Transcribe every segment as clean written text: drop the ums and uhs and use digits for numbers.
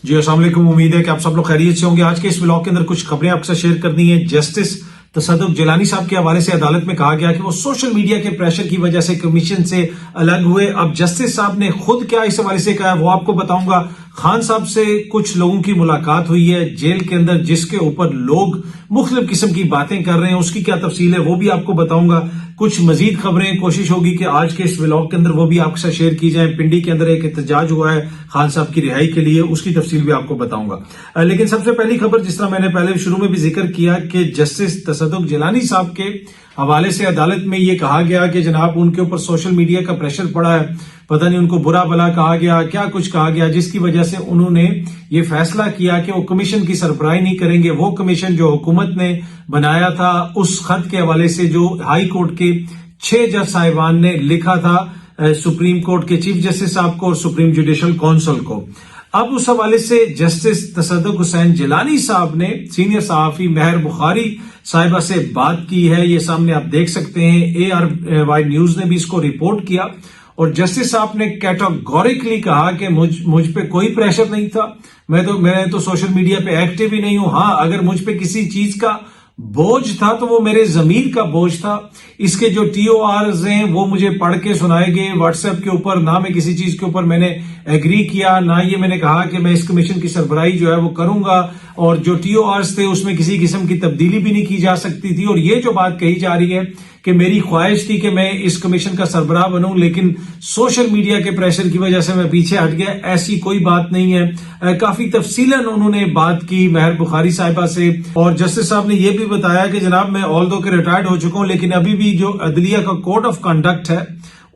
जी अस्सलाम वालेकुम। उम्मीद है कि आप सब लोग खैरियत से होंगे। आज के इस व्लॉग के अंदर कुछ खबरें आपके साथ शेयर करनी है। जस्टिस तसद्दुक जिलानी साहब के हवाले से अदालत में कहा गया कि वो सोशल मीडिया के प्रेशर की वजह से कमीशन से अलग हुए। अब जस्टिस साहब ने खुद क्या इस हवाले से कहा वो आपको बताऊंगा। खान साहब से कुछ लोगों की मुलाकात हुई है जेल के अंदर, जिसके ऊपर लोग मुख्तलिफ किस्म की बातें कर रहे हैं, उसकी क्या तफसील है वो भी आपको बताऊंगा। कुछ मजीद खबरें कोशिश होगी कि आज के इस व्लॉग के अंदर वो भी आपके साथ शेयर की जाए। पिंडी के अंदर एक एहतजाज हुआ है खान साहब की रिहाई के लिए, उसकी तफसील भी आपको बताऊंगा। लेकिन सबसे पहली खबर, जिस तरह मैंने पहले शुरू में भी जिक्र किया कि जस्टिस तसद्दुक जिलानी साहब के हवाले से अदालत में ये कहा गया कि जनाब उनके ऊपर सोशल मीडिया का प्रेशर पड़ा है, पता नहीं उनको बुरा भला कहा गया, क्या कुछ कहा गया, जिसकी वजह से उन्होंने ये फैसला किया कि वो कमीशन की सरबराही नहीं करेंगे। वो कमीशन जो हुकूमत ने बनाया था, उस खत के हवाले से जो हाई कोर्ट के 6 जज साहिबान ने लिखा था सुप्रीम कोर्ट के चीफ जस्टिस साहब को और सुप्रीम जुडिशल काउंसिल को, अब उस हवाले से जस्टिस तसद्दुक हुसैन जिलानी साहब ने सीनियर सहाफी महर बुखारी साहिबा से बात की है। ये सामने आप देख सकते हैं, ARY न्यूज ने भी इसको रिपोर्ट किया और जस्टिस साहब ने कैटेगोरिकली कहा कि मुझ पे कोई प्रेशर नहीं था, मैं तो सोशल मीडिया पे एक्टिव ही नहीं हूं। हाँ, अगर मुझ पे किसी चीज का बोझ था तो वो मेरे जमीर का बोझ था। इसके जो TORs हैं वो मुझे पढ़ के सुनाए गए व्हाट्सएप के ऊपर, ना मैं किसी चीज के ऊपर मैंने एग्री किया, ना ये मैंने कहा कि मैं इस कमीशन की सरबराही जो है वो करूंगा, और जो TORs थे उसमें किसी किस्म की तब्दीली भी नहीं की जा सकती थी। और ये जो बात कही जा रही है कि मेरी ख्वाहिश थी कि मैं इस कमीशन का सरबराह बनूं, लेकिन सोशल मीडिया के प्रेशर की वजह से मैं पीछे हट गया, ऐसी कोई बात नहीं है। काफी तफसीलन उन्होंने बात की महर बुखारी साहिबा से, और जस्टिस साहब ने यह भी बताया कि जनाब मैं ऑल्दो के रिटायर्ड हो चुका हूं, लेकिन अभी भी जो अदलिया का कोड ऑफ कंडक्ट है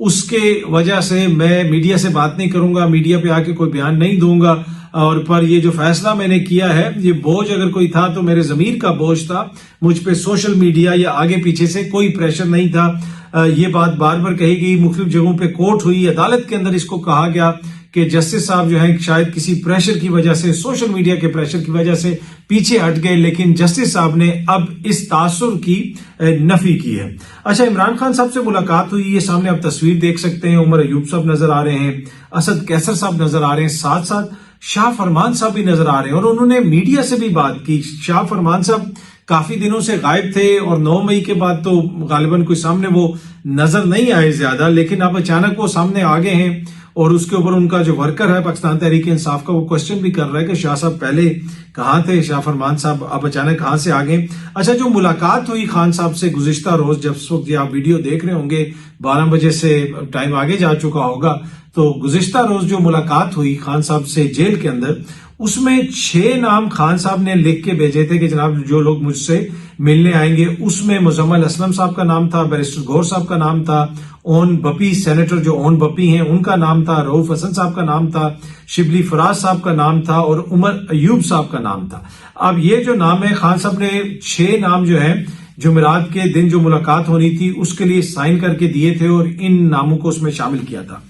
उसके वजह से मैं मीडिया से बात नहीं करूंगा, मीडिया पे आके कोई बयान नहीं दूंगा। और पर ये जो फैसला मैंने किया है, ये बोझ अगर कोई था तो मेरे जमीर का बोझ था, मुझ पे सोशल मीडिया या आगे पीछे से कोई प्रेशर नहीं था। ये बात बार बार कही गई, मुख्तलिफ जगहों पे कोर्ट हुई, अदालत के अंदर इसको कहा गया कि जस्टिस साहब जो है शायद किसी प्रेशर की वजह से, सोशल मीडिया के प्रेशर की वजह से पीछे हट गए, लेकिन जस्टिस साहब ने अब इस तासुर की नफी की है। अच्छा, इमरान खान साहब से मुलाकात हुई, ये सामने आप तस्वीर देख सकते हैं। उमर अयूब साहब नजर आ रहे हैं, असद कैसर साहब नजर आ रहे हैं, साथ साथ शाह फरमान साहब भी नजर आ रहे हैं, और उन्होंने मीडिया से भी बात की। शाह फरमान साहब काफी दिनों से गायब थे और 9 मई के बाद तो गालिबन कोई सामने वो नजर नहीं आए ज्यादा, लेकिन अब अचानक वो सामने आ गए हैं। और उसके ऊपर उनका जो वर्कर है पाकिस्तान तहरीक इंसाफ का, वो क्वेश्चन भी कर रहा है कि शाह साहब पहले कहाँ थे, शाह फरमान साहब अब अचानक कहां से आ गए। अच्छा, जो मुलाकात हुई खान साहब से गुज़िश्ता रोज, जब वक्त ये आप वीडियो देख रहे होंगे 12 बजे से टाइम आगे जा चुका होगा, तो गुज़िश्ता रोज जो मुलाकात हुई खान साहब से जेल के अंदर, उसमें 6 नाम खान साहब ने लिख के भेजे थे कि जनाब जो लोग मुझसे मिलने आएंगे। उसमें मुजम्मल असलम साहब का नाम था, बैरिस्टर गौर साहब का नाम था, ओन बपी सेनेटर जो ओन बपी हैं उनका नाम था, रऊफ हसन साहब का नाम था, शिबली फराज साहब का नाम था और उमर अयूब साहब का नाम था। अब ये जो नाम है, खान साहब ने 6 नाम जो है जुमेरात के दिन जो मुलाकात होनी थी उसके लिए साइन करके दिए थे और इन नामों को उसमें शामिल किया था।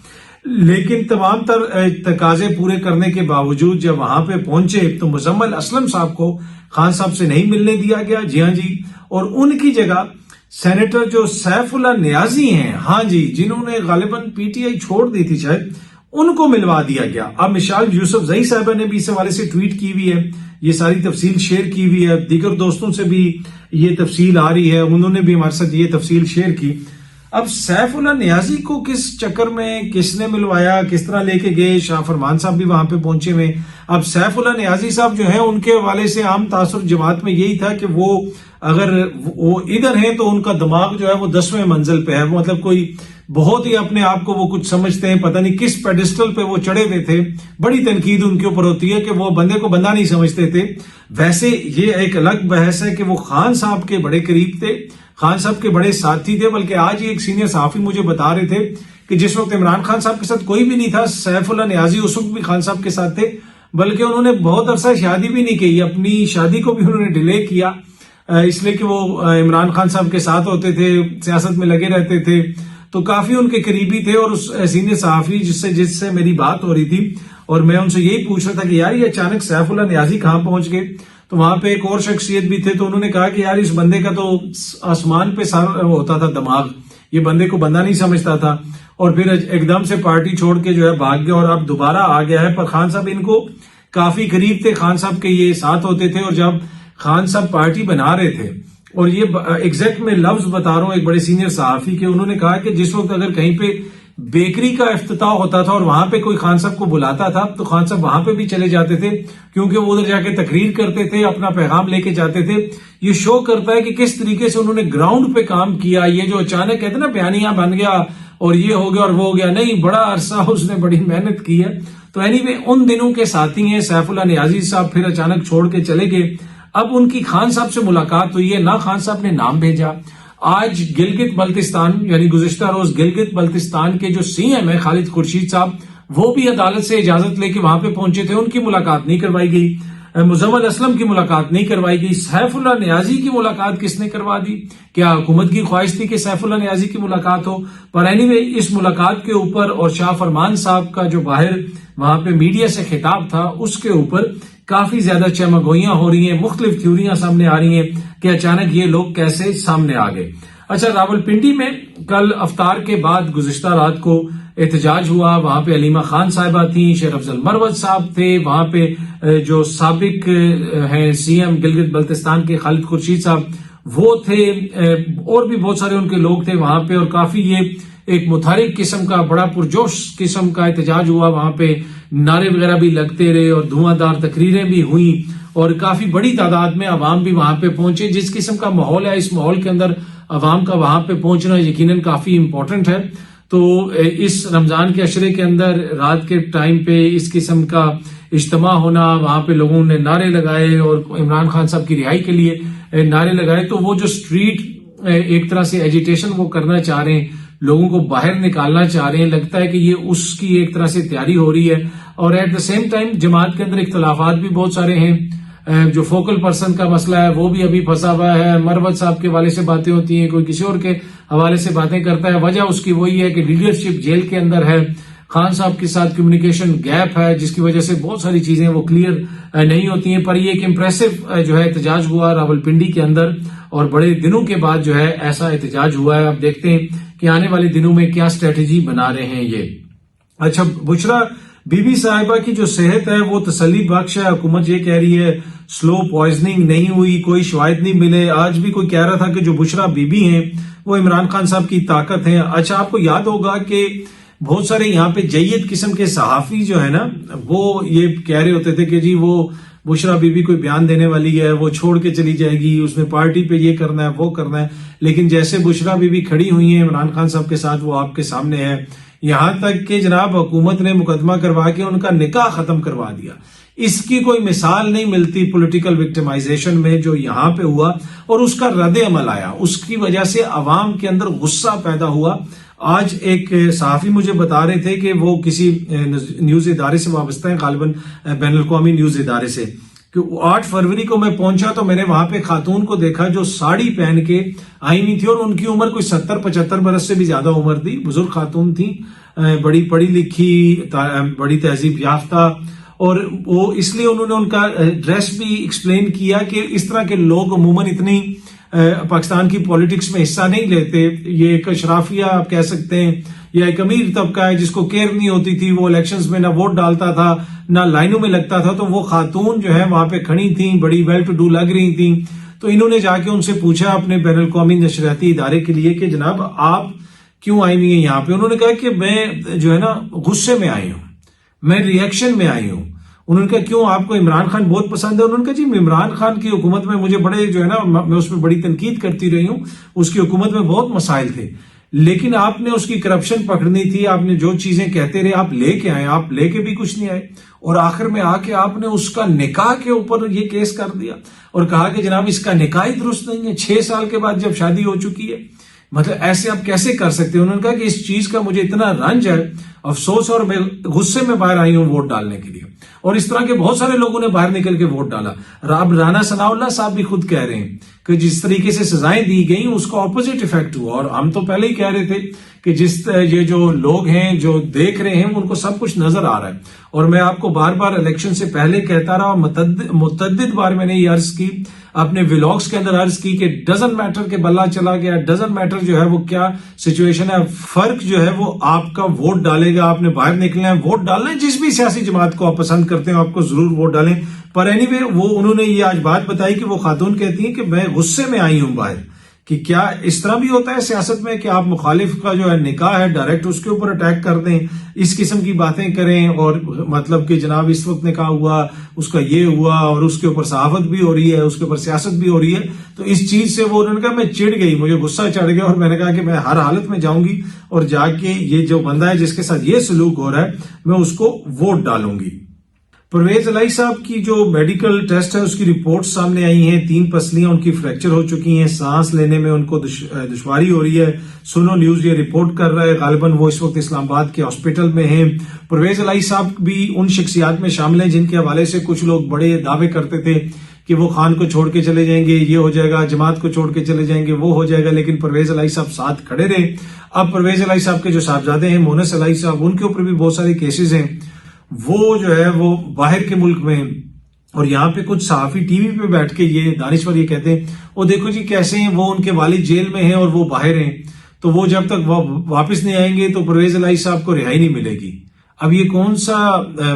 लेकिन तमाम तकाजे पूरे करने के बावजूद जब वहां पे पहुंचे तो मुजम्मल असलम साहब को खान साहब से नहीं मिलने दिया गया। जी हाँ जी, और उनकी जगह सेनेटर जो सैफुल्लाह नियाजी हैं, हाँ जी, जिन्होंने गालिबन PTI छोड़ दी थी शायद, उनको मिलवा दिया गया। अब मिसाल यूसुफ जई साहिबा ने भी इस हवाले से ट्वीट की हुई है, ये सारी तफसील शेयर की हुई है, दीगर दोस्तों से भी ये तफसील आ रही है, उन्होंने भी हमारे साथ ये तफसील शेयर की। अब सैफुल्लाह नियाजी को किस चक्कर में किसने मिलवाया, किस तरह लेके गए, शाह फरमान साहब भी वहां पे पहुंचे हुए। अब सैफुल्लाह नियाजी साहब जो है उनके हवाले से आम तासुर जमात में यही था कि वो अगर वो इधर हैं तो उनका दिमाग जो है वो 10वें मंजिल पे है, वो मतलब कोई बहुत ही अपने आप को वो कुछ समझते हैं, पता नहीं किस पेडिस्टल पे वो चढ़े हुए थे। बड़ी तनकीद उनके ऊपर होती है कि वो बंदे को बंदा नहीं समझते थे। वैसे ये एक अलग बहस है कि वो खान साहब के बड़े करीब थे, खान साहब के बड़े साथी थे। बल्कि आज ही एक सीनियर सहाफी मुझे बता रहे थे कि जिस वक्त इमरान खान साहब के साथ कोई भी नहीं था, सैफुल्लाह नियाजी उस वक्त भी खान साहब के साथ थे, बल्कि उन्होंने बहुत अरसा शादी भी नहीं की, अपनी शादी को भी उन्होंने डिले किया, इसलिए कि वो इमरान खान साहब के साथ होते थे, सियासत में लगे रहते थे, तो काफी उनके करीबी थे। और उस सीनियर सहाफी जिससे मेरी बात हो रही थी और मैं उनसे यही पूछ रहा था कि यार ये अचानक सैफुल्लाह नियाजी कहां पहुंच गए, तो वहां पे एक और शख्सियत भी थे, तो उन्होंने कहा कि यार इस बंदे का तो आसमान पे सर होता था दिमाग, ये बंदे को बंदा नहीं समझता था, और फिर एकदम से पार्टी छोड़ के जो है भाग गया और अब दोबारा आ गया है। पर खान साहब इनको کافی قریب تھے خان صاحب کے، یہ ساتھ ہوتے تھے، اور جب خان صاحب پارٹی بنا رہے تھے، اور یہ ایگزیکٹ میں لفظ بتا رہا ہوں ایک بڑے سینئر صحافی کے، انہوں نے کہا کہ جس وقت اگر کہیں پہ بیکری کا افتتاح ہوتا تھا اور وہاں پہ کوئی خان صاحب کو بلاتا تھا تو خان صاحب وہاں پہ بھی چلے جاتے تھے، کیونکہ وہ ادھر جا کے تقریر کرتے تھے، اپنا پیغام لے کے جاتے تھے۔ یہ شو کرتا ہے کہ کس طریقے سے انہوں نے گراؤنڈ پہ کام کیا۔ یہ جو اچانک کہتے ہیں نا بیانیہ بن گیا اور یہ ہو گیا اور وہ ہو گیا، نہیں، بڑا عرصہ اس نے بڑی محنت کی ہے۔ تو اینی وے ان دنوں کے ساتھی ہیں سیف اللہ نیازی صاحب، پھر اچانک چھوڑ کے چلے گئے۔ اب ان کی خان صاحب سے ملاقات ہوئی ہے، نہ خان صاحب نے نام بھیجا۔ آج گلگت بلتستان، یعنی گزشتہ روز گلگت بلتستان کے جو سی ایم ہے خالد خورشید صاحب، وہ بھی عدالت سے اجازت لے کے وہاں پہ پہنچے تھے، ان کی ملاقات نہیں کروائی گئی۔ مزول اسلم کی ملاقات نہیں کروائی گئی۔ سیف اللہ نیازی کی ملاقات کس نے کروا دی؟ کیا حکومت کی خواہش تھی کہ سیف اللہ نیازی کی ملاقات ہو؟ پر اینی وے اس ملاقات کے اوپر اور شاہ فرمان صاحب کا جو باہر وہاں پہ میڈیا سے خطاب تھا، اس کے اوپر کافی زیادہ چمگوئیاں ہو رہی ہیں، مختلف تھیوریاں سامنے آ رہی ہیں کہ اچانک یہ لوگ کیسے سامنے آ گئے۔ اچھا، راولپنڈی میں کل افطار کے بعد گزشتہ رات کو احتجاج ہوا، وہاں پہ علیمہ خان صاحبہ تھیں، شیر افضل مروت صاحب تھے، وہاں پہ جو سابق ہیں سی ایم گلگت بلتستان کے خالد خورشید صاحب وہ تھے، اور بھی بہت سارے ان کے لوگ تھے وہاں پہ، اور کافی یہ ایک متحرک قسم کا بڑا پرجوش قسم کا احتجاج ہوا۔ وہاں پہ نعرے وغیرہ بھی لگتے رہے اور دھواں دار تقریریں بھی ہوئیں، اور کافی بڑی تعداد میں عوام بھی وہاں پہ پہنچے۔ جس قسم کا ماحول ہے، اس ماحول کے اندر عوام کا وہاں پہ پہنچنا یقیناً کافی امپورٹنٹ ہے۔ تو اس رمضان کے عشرے کے اندر رات کے ٹائم پہ اس قسم کا اجتماع ہونا، وہاں پہ لوگوں نے نعرے لگائے اور عمران خان صاحب کی رہائی کے لیے نعرے لگائے، تو وہ جو سٹریٹ ایک طرح سے ایجیٹیشن وہ کرنا چاہ رہے ہیں، لوگوں کو باہر نکالنا چاہ رہے ہیں، لگتا ہے کہ یہ اس کی ایک طرح سے تیاری ہو رہی ہے۔ اور ایٹ دا سیم ٹائم جماعت کے اندر اختلافات بھی بہت سارے ہیں۔ جو فوکل پرسن کا مسئلہ ہے وہ بھی ابھی پھنسا ہوا ہے، مروت صاحب کے حوالے سے باتیں ہوتی ہیں، کوئی کسی اور کے حوالے سے باتیں کرتا ہے۔ وجہ اس کی وہی ہے کہ لیڈرشپ جیل کے اندر ہے، خان صاحب کے ساتھ کمیونیکیشن گیپ ہے، جس کی وجہ سے بہت ساری چیزیں وہ کلیئر نہیں ہوتی ہیں۔ پر یہ ایک امپریسو جو ہے احتجاج ہوا راولپنڈی کے اندر، اور بڑے دنوں کے بعد جو ہے ایسا احتجاج ہوا ہے۔ اب دیکھتے ہیں کہ آنے والے دنوں میں کیا اسٹریٹجی بنا رہے ہیں یہ۔ اچھا، بشرا بی بی صاحبہ کی جو صحت ہے وہ تسلی بخش ہے، حکومت یہ کہہ رہی ہے سلو پوائزننگ نہیں ہوئی، کوئی شواہد نہیں ملے۔ آج بھی کوئی کہہ رہا تھا کہ جو بشرا بی بی ہیں وہ عمران خان صاحب کی طاقت ہیں۔ اچھا، آپ کو یاد ہوگا کہ بہت سارے یہاں پہ جید قسم کے صحافی جو ہے نا، وہ یہ کہہ رہے ہوتے تھے کہ جی وہ بشرا بی بی کوئی بیان دینے والی ہے، وہ چھوڑ کے چلی جائے گی، اس نے پارٹی پہ یہ کرنا ہے وہ کرنا ہے۔ لیکن جیسے بشرا بی بی کھڑی ہوئی ہیں عمران خان صاحب کے ساتھ، وہ آپ کے سامنے ہے، یہاں تک کہ جناب حکومت نے مقدمہ کروا کے ان کا نکاح ختم کروا دیا۔ اس کی کوئی مثال نہیں ملتی پولیٹیکل وکٹمائزیشن میں جو یہاں پہ ہوا، اور اس کا رد عمل آیا، اس کی وجہ سے عوام کے اندر غصہ پیدا ہوا۔ آج ایک صحافی مجھے بتا رہے تھے کہ وہ کسی نیوز ادارے سے وابستہ ہیں، غالباً بین الاقوامی نیوز ادارے سے، کہ 8 فروری کو میں پہنچا تو میں نے وہاں پہ خاتون کو دیکھا جو ساڑی پہن کے آئی ہوئی تھی، اور ان کی عمر کوئی 70-75 برس سے بھی زیادہ عمر تھی، بزرگ خاتون تھی، بڑی پڑھی لکھی، بڑی تہذیب یافتہ، اور وہ اس لیے انہوں نے ان کا ڈریس بھی ایکسپلین کیا کہ اس طرح کے لوگ عموماً اتنی پاکستان کی پالیٹکس میں حصہ نہیں لیتے۔ یہ ایک اشرافیہ آپ کہہ سکتے ہیں، یا ایک امیر طبقہ ہے جس کو کیئر نہیں ہوتی تھی، وہ الیکشنز میں نہ ووٹ ڈالتا تھا نہ لائنوں میں لگتا تھا، تو وہ خاتون جو ہے وہاں پہ کھڑی تھیں، بڑی ویل ٹو ڈو لگ رہی تھیں۔ تو انہوں نے جا کے ان سے پوچھا اپنے بین الاقوامی نشریاتی ادارے کے لیے کہ جناب آپ کیوں آئی ہوئی ہیں یہاں پہ؟ انہوں نے کہا کہ میں جو ہے نا غصے میں آئی ہوں، میں ریئیکشن میں آئی ہوں۔ انہوں نے کہا کیوں، آپ کو عمران خان بہت پسند ہے؟ انہوں نے کہا جی عمران خان کی حکومت میں مجھے بڑے جو ہے نا، میں اس میں بڑی تنقید کرتی رہی ہوں، اس کی حکومت میں بہت مسائل تھے، لیکن آپ نے اس کی کرپشن پکڑنی تھی، آپ نے جو چیزیں کہتے رہے آپ لے کے آئے، آپ لے کے بھی کچھ نہیں آئے، اور آخر میں آ کے آپ نے اس کا نکاح کے اوپر یہ کیس کر دیا اور کہا کہ جناب اس کا نکاح ہی درست نہیں ہے، 6 سال کے بعد جب شادی ہو چکی ہے، مطلب ایسے آپ کیسے کر سکتے ہیں؟ انہوں نے کہا کہ اس چیز کا مجھے اتنا رنج ہے، افسوس، اور میں غصے میں باہر آئی ہوں ووٹ ڈالنے کے لیے۔ اور اس طرح کے بہت سارے لوگوں نے باہر نکل کے ووٹ ڈالا۔ اب رانا ثناء اللہ صاحب بھی خود کہہ رہے ہیں کہ جس طریقے سے سزائیں دی گئیں اس کا اپوزٹ ایفیکٹ ہوا، اور ہم تو پہلے ہی کہہ رہے تھے کہ یہ جو لوگ ہیں جو دیکھ رہے ہیں ان کو سب کچھ نظر آ رہا ہے۔ اور میں آپ کو بار بار الیکشن سے پہلے کہتا رہا، متعدد بار میں نے یہ عرض کی، اپنے ولاگز کے اندر عرض کی کہ ڈزنٹ میٹر کہ بلہ چلا گیا، ڈزنٹ میٹر جو ہے وہ کیا سچویشن ہے، فرق جو ہے وہ آپ کا ووٹ ڈالے मिलेगा, आपने बाहर निकलना है, वोट डालना है, जिस भी सियासी जमात को आप पसंद करते हैं आपको जरूर वोट डालें। पर एनीवे वो उन्होंने ये आज बात बताई कि वो खातून कहती हैं कि मैं गुस्से में आई हूं बाहर, कि क्या इस तरह भी होता है सियासत में कि आप मुखालिफ का जो है निकाह है डायरेक्ट उसके ऊपर अटैक कर दें, इस किस्म की बातें करें, और मतलब कि जनाब इस वक्त निकाह हुआ, उसका ये हुआ, और उसके ऊपर सहाफत भी हो रही है, उसके ऊपर सियासत भी हो रही है। तो इस चीज से वो उन्होंने कहा मैं चिढ़ गई, मुझे गुस्सा चढ़ गया, और मैंने कहा कि मैं हर हालत में जाऊंगी और जाके ये जो बंदा है जिसके साथ ये सलूक हो रहा है मैं उसको वोट डालूंगी। परवेज इलाही साहब की जो मेडिकल टेस्ट है उसकी रिपोर्ट सामने आई हैं, 3 पसलियां उनकी फ्रैक्चर हो चुकी हैं, सांस लेने में उनको दुश्वारी हो रही है। सुनो न्यूज ये रिपोर्ट कर रहा है, गालिबन वो इस वक्त इस्लामाबाद के हॉस्पिटल में हैं। परवेज इलाही साहब भी उन शख्सियात में शामिल हैं जिनके हवाले से कुछ लोग बड़े दावे करते थे कि वो खान को छोड़ के चले जाएंगे, ये हो जाएगा, जमात को छोड़ के चले जाएंगे, वो हो जाएगा, लेकिन परवेज इलाही साहब साथ खड़े रहे। अब परवेज इलाही साहब के जो साहबजादे हैं मोनस इलाही साहब, उनके ऊपर भी बहुत सारे केसेस हैं, वो जो है वो बाहर के मुल्क में, और यहाँ पे कुछ सहाफी टीवी पे बैठ के ये दानिश्वर ये कहते हैं वो देखो जी कैसे हैं, वो उनके वालिद जेल में हैं और वो बाहर हैं, तो वो जब तक वापस नहीं आएंगे तो परवेज इलाही साहब को रिहाई नहीं मिलेगी। अब ये कौन सा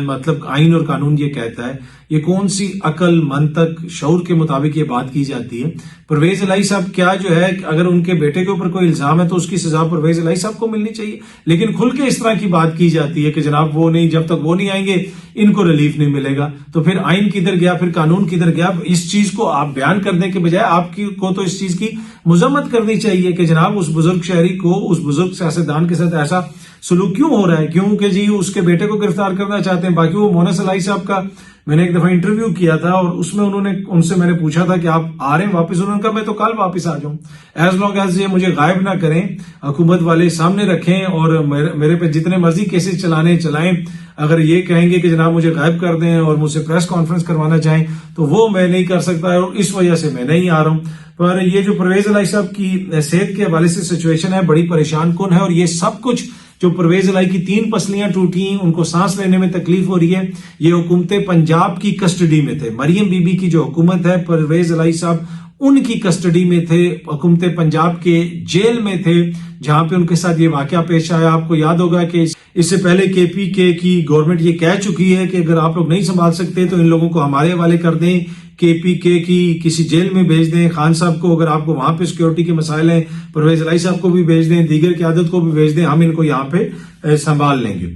मतलब आइन और कानून ये कहता है, ये कौन सी अकल मंतक शऊर के मुताबिक ये बात की जाती है? परवेज इलाही साहब क्या जो है अगर उनके बेटे के ऊपर कोई इल्जाम है तो उसकी सजा परवेज इलाही साहब को मिलनी चाहिए, लेकिन खुल के इस तरह की बात की जाती है कि जनाब वो नहीं, जब तक वो नहीं आएंगे इनको रिलीफ नहीं मिलेगा। तो फिर आइन किधर गया, फिर कानून किधर गया? इस चीज को आप बयान करने के बजाय आपकी को तो इस चीज की मजम्मत करनी चाहिए कि जनाब उस बुजुर्ग शहरी को, उस बुजुर्ग सियासतदान के साथ ऐसा सलूक क्यों हो रहा है, क्योंकि जी उसके बेटे को गिरफ्तार करना चाहते हैं। बाकी वो मोनस इलाही साहब का मैंने एक दफा इंटरव्यू किया था और उसमें उनसे मैंने पूछा था कि आप आ रहे हैं वापस, उन्होंने कहा मैं तो कल वापस आ जाऊं, एज लॉन्ग एज ये मुझे गायब ना करें, हुकूमत वाले सामने रखें और मेरे पे जितने मर्जी केसेस चलाएं। अगर ये कहेंगे कि जनाब मुझे गायब कर दें और मुझसे प्रेस कॉन्फ्रेंस करवाना चाहें तो वो मैं नहीं कर सकता और इस वजह से मैं नहीं आ रहा हूं। पर ये जो परवेज इलाही साहब की सेहत के हवाले से सिचुएशन है बड़ी परेशान कुन है, और ये सब कुछ जो परवेज इलाही की 3 पसलियां टूटी, उनको सांस लेने में तकलीफ हो रही है, ये हुकूमत पंजाब की कस्टडी में थे। मरियम बीबी की जो हुकूमत है, परवेज इलाही साहब उनकी कस्टडी में थे, हुकूमत पंजाब के जेल में थे जहां पे उनके साथ ये वाकया पेश आया। आपको याद होगा कि इससे पहले केपीके की गवर्नमेंट ये कह चुकी है कि अगर आप लोग नहीं संभाल सकते तो इन लोगों को हमारे हवाले कर दें, केपीके की किसी जेल में भेज दें, खान साहब को अगर आपको वहां पे सिक्योरिटी के मसाइल हैं, परवेज इलाही साहब को भी भेज दें, दीगर क़यादत को भी भेज दें, हम इनको यहाँ पे संभाल लेंगे।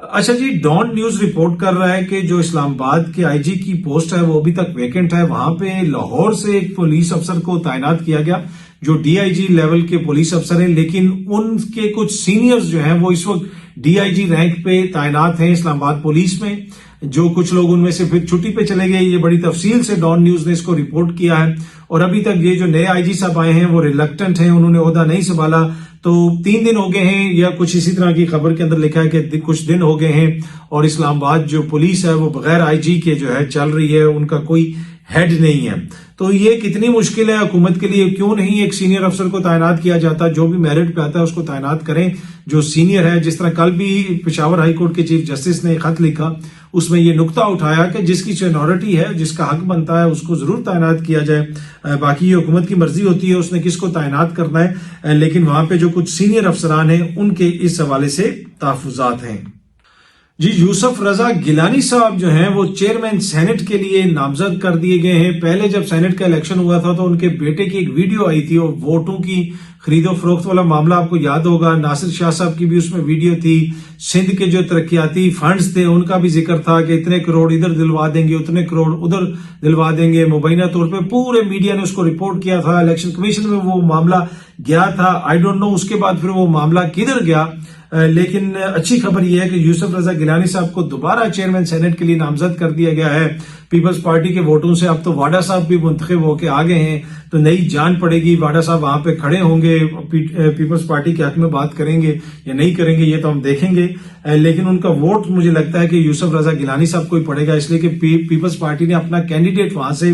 अच्छा जी, डॉन न्यूज रिपोर्ट कर रहा है कि जो इस्लामाबाद के आईजी की पोस्ट है वो अभी तक वेकेंट है। वहां पे लाहौर से एक पुलिस अफसर को तैनात किया गया जो डीआईजी लेवल के पुलिस अफसर हैं, लेकिन उनके कुछ सीनियर्स जो हैं वो इस वक्त डीआईजी रैंक पे तैनात हैं इस्लामाबाद पुलिस में। जो कुछ लोग उनमें से फिर छुट्टी पे चले गए, ये बड़ी तफसील से डॉन न्यूज ने इसको रिपोर्ट किया है। और अभी तक ये जो नए आईजी साहब आए हैं वो रिलक्टेंट हैं, उन्होंने ओहदा नहीं संभाला। तो 3 दिन हो गए हैं या कुछ इसी तरह की खबर के अंदर लिखा है कि कुछ दिन हो गए हैं और इस्लामाबाद जो पुलिस है वो बगैर आईजी के जो है चल रही है, उनका कोई हेड नहीं है। तो ये कितनी मुश्किल है हुकूमत के लिए, क्यों नहीं एक सीनियर अफसर को तैनात किया जाता, जो भी मेरिट पे आता है उसको तैनात करें जो सीनियर है। जिस तरह कल भी पेशावर हाई कोर्ट के चीफ जस्टिस ने खत लिखा, उसमें ये नुक्ता उठाया कि जिसकी सीनियरिटी है, जिसका हक बनता है, उसको जरूर तैनात किया जाए। बाकी ये हुकूमत की मर्जी होती है उसने किसको तैनात करना है, लेकिन वहां पे जो कुछ सीनियर अफसरान हैं उनके इस हवाले से तहफुजात हैं। जी, यूसुफ रजा गिलानी साहब जो हैं वो चेयरमैन सेनेट के लिए नामजद कर दिए गए हैं। पहले जब सेनेट का इलेक्शन हुआ था तो उनके बेटे की एक वीडियो आई थी और वोटों की खरीदो फरोख्त वाला मामला आपको याद होगा, नासिर शाह साहब की भी उसमें वीडियो थी। सिंध के जो तरक्याती फंड्स थे उनका भी जिक्र था कि इतने करोड़ इधर दिलवा देंगे, उतने करोड़ उधर दिलवा देंगे। मुबैना तौर पे पूरे मीडिया ने उसको रिपोर्ट किया था, इलेक्शन कमीशन में वो मामला गया था। आई डोंट नो उसके बाद फिर वो मामला किधर गया, लेकिन अच्छी खबर यह है कि यूसुफ रजा गिलानी साहब को दोबारा चेयरमैन सेनेट के लिए नामजद कर दिया गया है पीपल्स पार्टी के वोटों से। अब तो वाडा साहब भी मुंतखब होके आ गए हैं, तो नई जान पड़ेगी। वाडा साहब वहां पे खड़े होंगे, पीपल्स पार्टी के हक में बात करेंगे या नहीं करेंगे ये तो हम देखेंगे, लेकिन उनका वोट मुझे लगता है कि यूसुफ रजा गिलानी साहब को ही पड़ेगा, इसलिए कि पीपल्स पार्टी ने अपना कैंडिडेट वहां से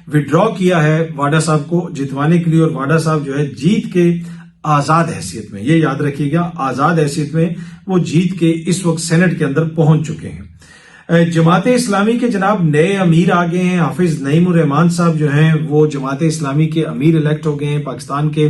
विड्रॉ किया है वाडा साहब को जितवाने के लिए। और वाडा साहब जो है जीत के आजाद हैसियत में, ये याद रखिएगा, आजाद हैसियत में वो जीत के इस वक्त सेनेट के अंदर पहुंच चुके हैं। जमात इस्लामी के जनाब नए अमीर आ गए हैं। हाफिज नईमुर रहमान साहब जो हैं वो जमात इस्लामी के अमीर इलेक्ट हो गए हैं। पाकिस्तान के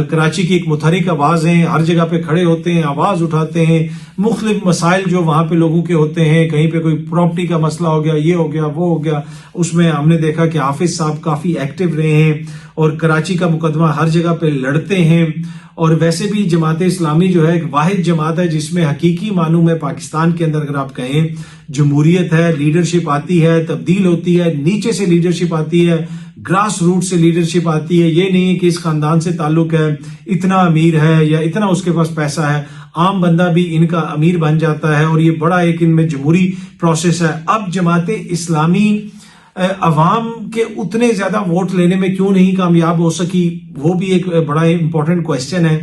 कराची की एक मुतहरिक आवाज हैं, हर जगह पे खड़े होते हैं, आवाज उठाते हैं। मुख्तलिफ मसाइल जो वहां पे लोगों के होते हैं, कहीं पे कोई प्रॉपर्टी का मसला हो गया, ये हो गया, वो हो गया, उसमें हमने देखा कि हाफिज साहब काफी एक्टिव रहे हैं और कराची का मुकदमा हर जगह पे लड़ते हैं। और वैसे भी जमात इस्लामी जो है एक वाहिद जमात है जिसमें हकीकी मानू में पाकिस्तान के अंदर अगर आप कहें जमहूरियत है, लीडरशिप आती है, तब्दील होती है, नीचे से लीडरशिप आती है, ग्रास रूट से लीडरशिप आती है। ये नहीं है कि इस खानदान से ताल्लुक है, इतना अमीर है या इतना उसके पास पैसा है, आम बंदा भी इनका अमीर बन जाता है और ये बड़ा एक इनमें जमहूरी प्रोसेस है। अब जमात इस्लामी अवाम के उतने ज्यादा वोट लेने में क्यों नहीं कामयाब हो सकी, वो भी एक बड़ा इंपॉर्टेंट क्वेश्चन है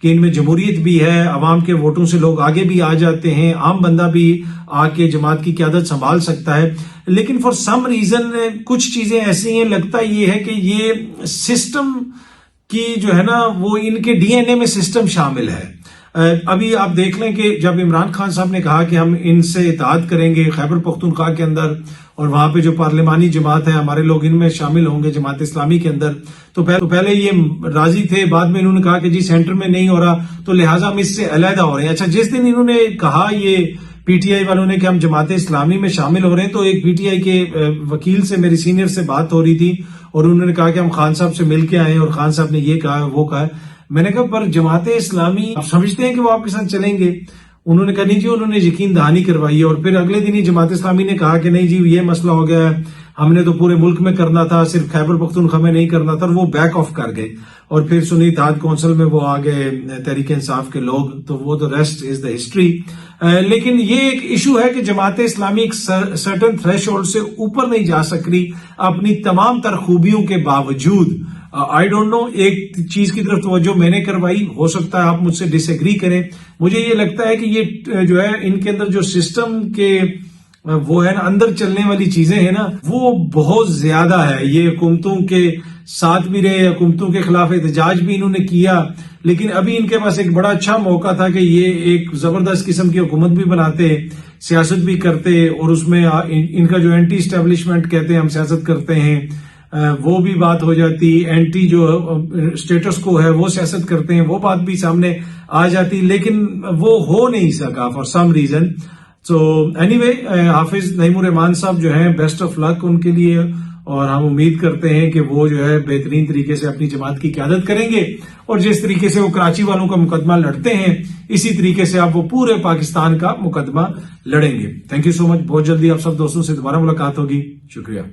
कि इनमें जमहूरियत भी है, अवाम के वोटों से लोग आगे भी आ जाते हैं, आम बंदा भी आके जमात की क़यादत संभाल सकता है। लेकिन फॉर सम रीजन कुछ चीजें ऐसी हैं, लगता ये है कि ये सिस्टम की जो है ना वो इनके डीएनए में सिस्टम शामिल है। अभी आप देख लें कि जब इमरान खान साहब ने कहा कि हम इनसे इत्तेहाद करेंगे खैबर पख्तूनख्वा के अंदर और वहां पे जो पार्लिमानी जमात है हमारे लोग इनमें शामिल होंगे जमात इस्लामी के अंदर, तो पहले ये राजी थे, बाद में इन्होंने कहा कि जी सेंटर में नहीं हो रहा तो लिहाजा हम इससे अलहदा हो रहे हैं। अच्छा, जिस दिन इन्होंने कहा ये पीटीआई वालों ने कि हम जमात इस्लामी में शामिल हो रहे हैं, तो एक पीटीआई के वकील से, मेरी सीनियर से बात हो रही थी और उन्होंने कहा कि हम खान साहब से मिल के आए और खान साहब ने ये कहा वो कहा। मैंने कहा पर जमात इस्लामी आप समझते हैं कि वो आपके साथ चलेंगे? उन्होंने कहा नहीं जी, उन्होंने यकीन दहानी करवाई है। और फिर अगले दिन ही जमात इस्लामी ने कहा कि नहीं जी ये मसला हो गया है, हमने तो पूरे मुल्क में करना था, सिर्फ खैबर पख्तूनख्वा में नहीं करना था, और वो बैक ऑफ कर गए। और फिर सुन्नी इत्तेहाद कौंसिल में वो आ गए तहरीक इंसाफ के लोग, तो वो तो रेस्ट इज द हिस्ट्री। लेकिन ये एक इशू है कि जमात इस्लामी एक सर्टन थ्रेशोल्ड से ऊपर नहीं जा सक रही अपनी तमाम तर खूबियों के बावजूद। आई डोंट नो, एक चीज की तरफ तवज्जो मैंने करवाई, हो सकता है आप मुझसे डिसएग्री करें। मुझे ये लगता है कि ये जो है इनके अंदर जो सिस्टम के वो है ना अंदर चलने वाली चीजें हैं ना वो बहुत ज्यादा है। ये हुकूमतों के साथ भी रहे, हुकूमतों के खिलाफ एहतजाज भी इन्होंने किया, लेकिन अभी इनके पास एक बड़ा अच्छा मौका था कि ये एक जबरदस्त किस्म की हुकूमत भी बनाते, सियासत भी करते और उसमें इनका जो एंटी स्टैब्लिशमेंट कहते हैं हम सियासत करते हैं वो भी बात हो जाती, एंटी जो स्टेटस को है वो सियासत करते हैं वो बात भी सामने आ जाती, लेकिन वो हो नहीं सका for some reason. So anyway, Hafiz Naeemur Rahman sahab जो हैं बेस्ट ऑफ लक उनके लिए, और हम उम्मीद करते हैं कि वो जो है बेहतरीन तरीके से अपनी जमात की क़यादत करेंगे और जिस तरीके से वो कराची वालों का मुकदमा लड़ते हैं इसी तरीके से आप वो पूरे पाकिस्तान का मुकदमा लड़ेंगे। Thank you so much. बहुत जल्दी आप सब दोस्तों से दोबारा मुलाकात होगी। शुक्रिया।